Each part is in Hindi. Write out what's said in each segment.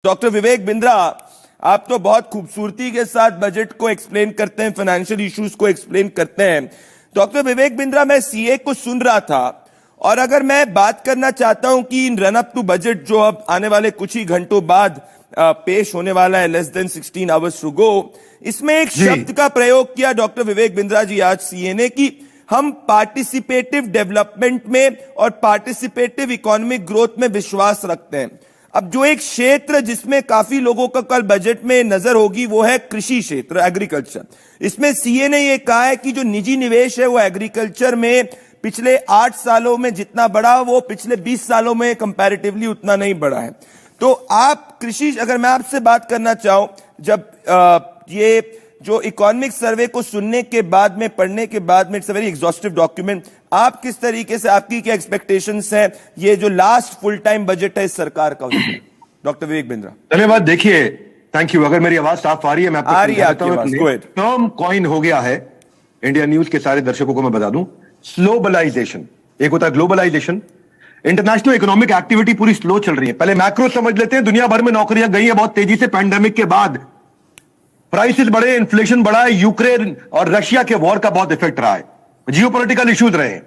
डॉक्टर विवेक बिंद्रा, आप तो बहुत खूबसूरती के साथ बजट को एक्सप्लेन करते हैं, फाइनेंशियल इश्यूज को एक्सप्लेन करते हैं। डॉक्टर विवेक बिंद्रा, मैं सीए को सुन रहा था और अगर मैं बात करना चाहता हूं कि इन रन अप टू बजट जो अब आने वाले कुछ ही घंटों बाद पेश होने वाला है, less than 16 hours to go, इसमें एक शब्द का प्रयोग किया डॉक्टर विवेक बिंद्रा जी आज सीए ने कि हम पार्टिसिपेटिव डेवलपमेंट में और पार्टिसिपेटिव इकोनॉमिक ग्रोथ में विश्वास रखते हैं। अब जो एक क्षेत्र जिसमें काफी लोगों का कल बजट में नजर होगी वो है कृषि क्षेत्र, एग्रीकल्चर। इसमें सीए ने यह कहा है कि जो निजी निवेश है वो एग्रीकल्चर में पिछले 8 सालों में जितना बढ़ा वो पिछले 20 सालों में कंपैरेटिवली उतना नहीं बढ़ा है। तो आप कृषि, अगर मैं आपसे बात करना चाहूं, जब ये जो इकोनॉमिक सर्वे को सुनने के बाद में, पढ़ने के बाद में, it's a very exhaustive document, आप किस तरीके से, आपकी क्या एक्सपेक्टेशंस हैं ये जो लास्ट फुल टाइम बजट है इस सरकार का, डॉक्टर विवेक बिंद्रा? धन्यवाद। देखिए, थैंक यू। अगर मेरी आवाज साफ आ रही है, मैं आपको आ रही है आपकी आवाज। टर्म कॉइन हो गया है, इंडिया न्यूज के सारे दर्शकों को मैं बता दूं, स्लोबलाइजेशन। एक होता है ग्लोबलाइजेशन, इंटरनेशनल इकोनॉमिक एक्टिविटी पूरी स्लो चल रही है। पहले मैक्रो समझ लेते हैं, दुनिया भर में नौकरियां गई है बहुत तेजी से पैंडेमिक के बाद, प्राइसेस बढ़े, इन्फ्लेशन बढ़ा है, यूक्रेन और रशिया के वॉर का बहुत इफेक्ट रहा है, जियोपॉलिटिकल इश्यूज रहे,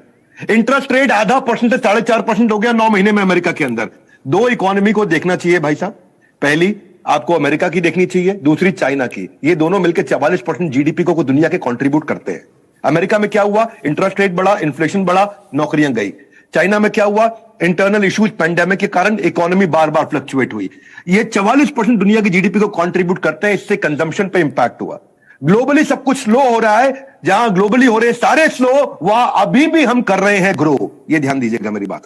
इंटरेस्ट रेट 0.5% से 4.5% हो गया 9 महीने में अमेरिका के अंदर। दो इकोनॉमी को देखना चाहिए भाई साहब, पहली आपको अमेरिका की देखनी चाहिए, दूसरी चाइना की। ये दोनों मिलकर 44% जीडीपी को दुनिया के कंट्रीब्यूट करते हैं। अमेरिका में क्या हुआ? इंटरेस्ट रेट बढ़ा, इन्फ्लेशन बढ़ा, नौकरियां गई। चाइना में क्या हुआ? इंटरनल इश्यूज, पैंडेमिक के कारण इकोनॉमी बार बार फ्लक्चुएट हुई। ये 44% दुनिया की जीडीपी को कंट्रीब्यूट करते हैं, इससे कंजम्पशन पे इंपैक्ट हुआ। ग्लोबली सब कुछ स्लो हो रहा है, जहां ग्लोबली हो रहे हैं सारे स्लो, वहां अभी भी हम कर रहे हैं ग्रो। ये ध्यान दीजिएगा मेरी बात।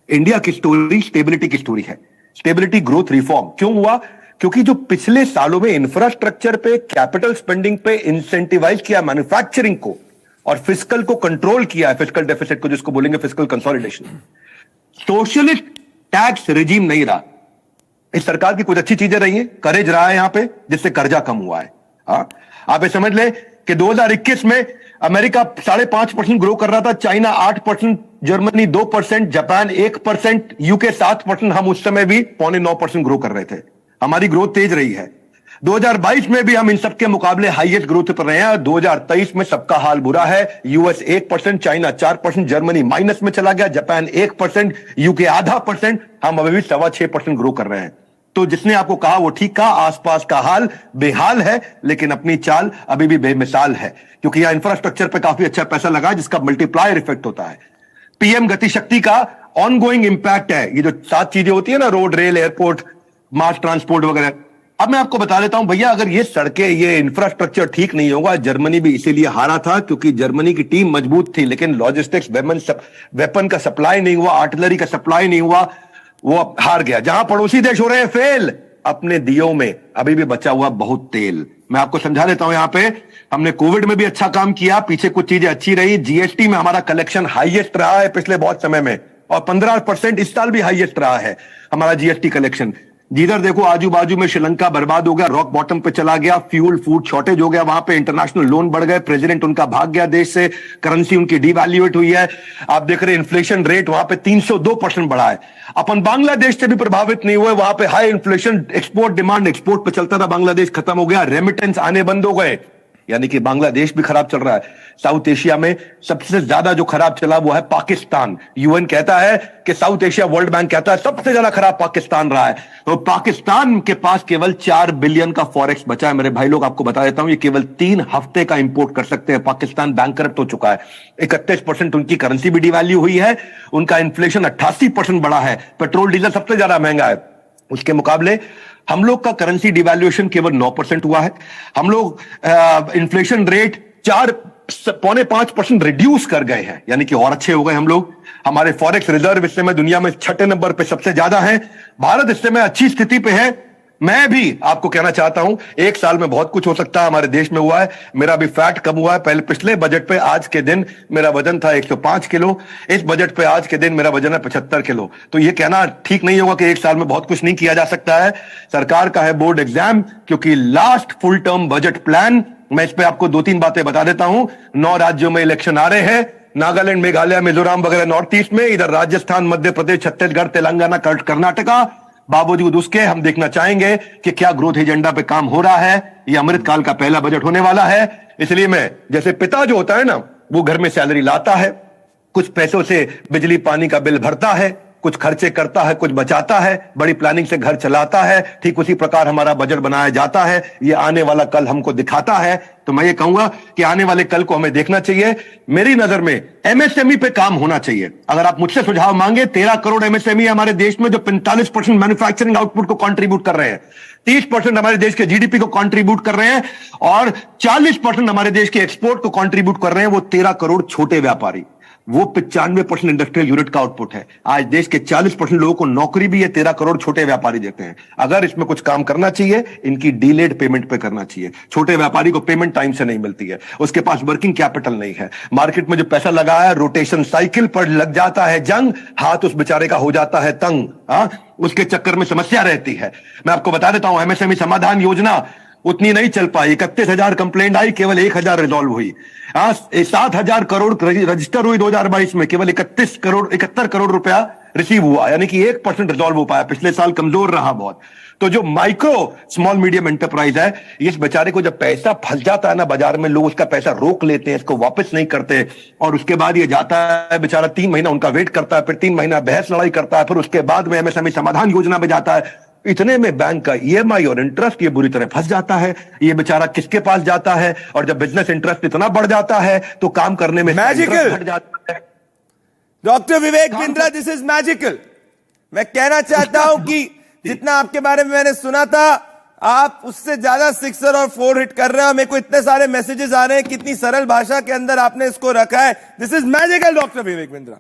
इंडिया की स्टोरी स्टेबिलिटी की स्टोरी है, स्टेबिलिटी, ग्रोथ, रिफॉर्म। क्यों हुआ? क्योंकि जो पिछले सालों में इंफ्रास्ट्रक्चर पे, कैपिटल स्पेंडिंग पे इंसेंटिवाइज किया मैन्युफैक्चरिंग को और फिस्कल को कंट्रोल किया है, फिस्कल डेफिसिट को जिसको बोलेंगे fiscal consolidation. Socialist tax regime नहीं रहा। इस सरकार की कुछ अच्छी चीजें रही हैं, करेज रहा है यहां पे, जिससे कर्जा कम हुआ है। हाँ, आप ये समझ लें कि 2021 में अमेरिका 5.5% ग्रो कर रहा था, चाइना 8%, जर्मनी 2%, जापान 1%, यूके 7%। हम उस समय भी 8.9% ग्रो कर रहे थे। हमारी ग्रोथ तेज रही है। 2022 में भी हम इन सबके मुकाबले हाईएस्ट ग्रोथ पर रहे हैं। 2023 में सबका हाल बुरा है। यूएस 1%, चाइना 4%, जर्मनी माइनस में चला गया, जापान 1%, यूके 0.5%। हम अभी भी 6.25% ग्रो कर रहे हैं। तो जिसने आपको कहा वो ठीक कहा, आसपास का हाल बेहाल है, लेकिन अपनी चाल अभी भी बेमिसाल है, क्योंकि यहां इंफ्रास्ट्रक्चर पर काफी अच्छा पैसा लगा है, जिसका मल्टीप्लायर इफेक्ट होता है। पीएम गति शक्ति का ऑनगोइंग इंपैक्ट है। ये जो 7 चीजें होती है ना, road, rail, airport, mass transport वगैरह। अब मैं आपको बता देता हूं भैया, अगर ये सड़कें, ये इंफ्रास्ट्रक्चर ठीक नहीं होगा, जर्मनी भी इसीलिए हारा था क्योंकि जर्मनी की टीम मजबूत थी, लेकिन लॉजिस्टिक्स, वेपन का सप्लाई नहीं हुआ, आर्टिलरी का सप्लाई नहीं हुआ, वो हार गया। जहां पड़ोसी देश हो रहे हैं फेल, अपने दियों में अभी भी बचा हुआ बहुत तेल। मैं आपको समझा देता हूं, यहां पे हमने कोविड में भी अच्छा काम किया, पीछे कुछ चीजें अच्छी रही। जीएसटी में हमारा कलेक्शन हाईएस्ट रहा है पिछले बहुत समय में, और 15% इस साल भी हाईएस्ट रहा है हमारा जीएसटी कलेक्शन। जिधर देखो आजू बाजू में श्रीलंका बर्बाद हो गया, रॉक बॉटम पे चला गया, फ्यूल फूड शॉर्टेज हो गया, वहां पे इंटरनेशनल लोन बढ़ गए, प्रेसिडेंट उनका भाग गया देश से, करेंसी उनकी डिवैल्यूएट हुई है। आप देख रहे इन्फ्लेशन रेट वहां पे 302% बढ़ा है। अपन बांग्लादेश से भी प्रभावित नहीं हुए, वहां पे high inflation, export demand export पे चलता था, बांग्लादेश खत्म हो गया, रेमिटेंस आने बंद हो गए, यानी कि बांग्लादेश भी खराब चल रहा है। साउथ एशिया में सबसे ज्यादा जो खराब चला वो है पाकिस्तान। यूएन कहता है कि साउथ एशिया, वर्ल्ड बैंक कहता है सबसे ज्यादा खराब पाकिस्तान रहा है। तो पाकिस्तान के पास केवल 4 बिलियन का फॉरेक्स बचा है। मेरे भाई लोग, आपको बता देता हूं, ये केवल 3 हफ्ते का इंपोर्ट कर सकते हैं। पाकिस्तान बैंकरप्ट हो चुका है। 31% उनकी करेंसी भी डिवैल्यू हुई है। उनका इन्फ्लेशन 88% बढ़ा है। पेट्रोल डीजल सबसे ज्यादा महंगा है। उसके मुकाबले हम लोग का करेंसी डिवैल्यूएशन केवल 9% हुआ है। हम लोग इन्फ्लेशन रेट 4.5% रिड्यूस कर गए हैं, यानी कि और अच्छे हो गए हम लोग। हमारे फॉरेक्स रिजर्व इस समय दुनिया में 6ठे नंबर पे सबसे ज्यादा है। भारत इस समय अच्छी स्थिति पे है। मैं भी आपको कहना चाहता हूं, 1 साल में बहुत कुछ हो सकता है, हमारे देश में हुआ है। मेरा भी फैट कम हुआ है। पहले पिछले बजट पे आज के दिन मेरा वजन था 105 किलो, इस बजट पे आज के दिन मेरा वजन है 75 किलो। तो ये कहना ठीक नहीं होगा कि 1 साल में बहुत कुछ नहीं किया जा सकता है। सरकार का है बोर्ड एग्जाम, क्योंकि last full term budget plan, मैं इस पे आपको 2-3 बातें बता देता हूं। 9 राज्यों में इलेक्शन आ रहे हैं, नागालैंड, मेघालय, मिजोरम वगैरह नॉर्थ ईस्ट में, इधर राजस्थान, मध्य प्रदेश, छत्तीसगढ़, तेलंगाना, कर्नाटका। बावजूद उसके हम देखना चाहेंगे कि क्या ग्रोथ एजेंडा पे काम हो रहा है। ये अमृतकाल का पहला बजट होने वाला है, इसलिए मैं, जैसे पिता जो होता है ना, वो घर में सैलरी लाता है, कुछ पैसों से बिजली पानी का बिल भरता है, कुछ खर्चे करता है, कुछ बचाता है, बड़ी प्लानिंग से घर चलाता है, ठीक उसी प्रकार हमारा बजट बनाया जाता है। ये आने वाला कल हमको दिखाता है। तो मैं ये कहूंगा कि आने वाले कल को हमें देखना चाहिए। मेरी नजर में एमएसएमई पे काम होना चाहिए। अगर आप मुझसे सुझाव मांगे, 13 करोड़ एमएसएमई हमारे देश में जो 45% मैन्युफैक्चरिंग आउटपुट को कंट्रीब्यूट कर रहे हैं, 30% हमारे देश के जीडीपी को कंट्रीब्यूट कर रहे हैं और 40% हमारे देश के एक्सपोर्ट को कंट्रीब्यूट कर रहे हैं वो 13 करोड़ छोटे व्यापारी। वो 95% इंडस्ट्रियल यूनिट का आउटपुट है। आज देश के 40% लोगों को नौकरी भी ये 13 करोड़ छोटे व्यापारी देते हैं। अगर इसमें कुछ काम करना चाहिए, इनकी डिलेड पेमेंट पे करना चाहिए। छोटे व्यापारी को पेमेंट टाइम से नहीं मिलती है, उसके पास वर्किंग कैपिटल नहीं है, मार्केट में जो पैसा लगा है रोटेशन साइकिल पर लग जाता है जंग, हाथ उस बेचारे का हो जाता है तंग। उसके चक्कर में समस्या रहती है। मैं आपको बता देता हूं, एमएसएमई समाधान योजना उतनी नहीं चल पाई। 31,000 कंप्लेंट आई, केवल 1,000 रिजॉल्व हुई। 7,000 करोड़ रजिस्टर हुई 2022 में, केवल 71 करोड़ रुपया रिसीव हुआ, यानी कि 1% रिजॉल्व हो पाया। पिछले साल कमजोर रहा बहुत। तो जो माइक्रो स्मॉल मीडियम एंटरप्राइज है, इस बेचारे को जब पैसा फंस जाता है ना बाजार में, लोग उसका पैसा रोक लेते हैं, इसको वापस नहीं करते, और उसके बाद ये जाता है बेचारा 3 महीना उनका वेट करता है, फिर 3 महीना बहस लड़ाई करता है, फिर उसके बाद में एमएसएमई समाधान योजना में जाता है। इतने में बैंक का ईएमआई और इंटरेस्ट ये बुरी तरह फंस जाता है। ये बेचारा किसके पास जाता है? और जब बिजनेस इंटरेस्ट इतना बढ़ जाता है तो काम करने में मैजिकल घट जाता है। Doctor Vivek Bindra, this is magical. मैं कहना चाहता हूं कि जितना आपके बारे में मैंने सुना था, आप उससे ज्यादा सिक्सर और 4 हिट कर रहे हैं। मेरे को इतने सारे मैसेजेस आ रहे हैं, कितनी सरल भाषा के अंदर आपने इसको रखा है। This is magical doctor Vivek Bindra.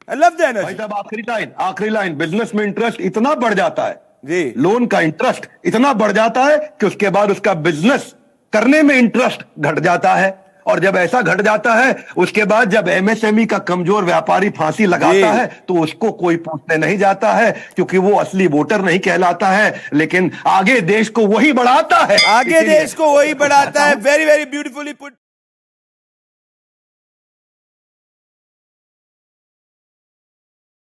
I love the energy. भाई साहब, आखिरी लाइन, बिजनेस में इंटरेस्ट इतना बढ़ जाता है जी, लोन का इंटरेस्ट इतना बढ़ जाता है कि उसके बाद उसका बिजनेस करने में इंटरेस्ट घट जाता है। और जब ऐसा घट जाता है, उसके बाद जब एमएसएमई का कमजोर व्यापारी फांसी लगाता है तो उसको कोई पूछने नहीं जाता है, क्योंकि वो असली वोटर नहीं कहलाता है, लेकिन आगे देश को वही बढ़ाता है। आगे देश को वही बढ़ाता है। Very very beautifully put.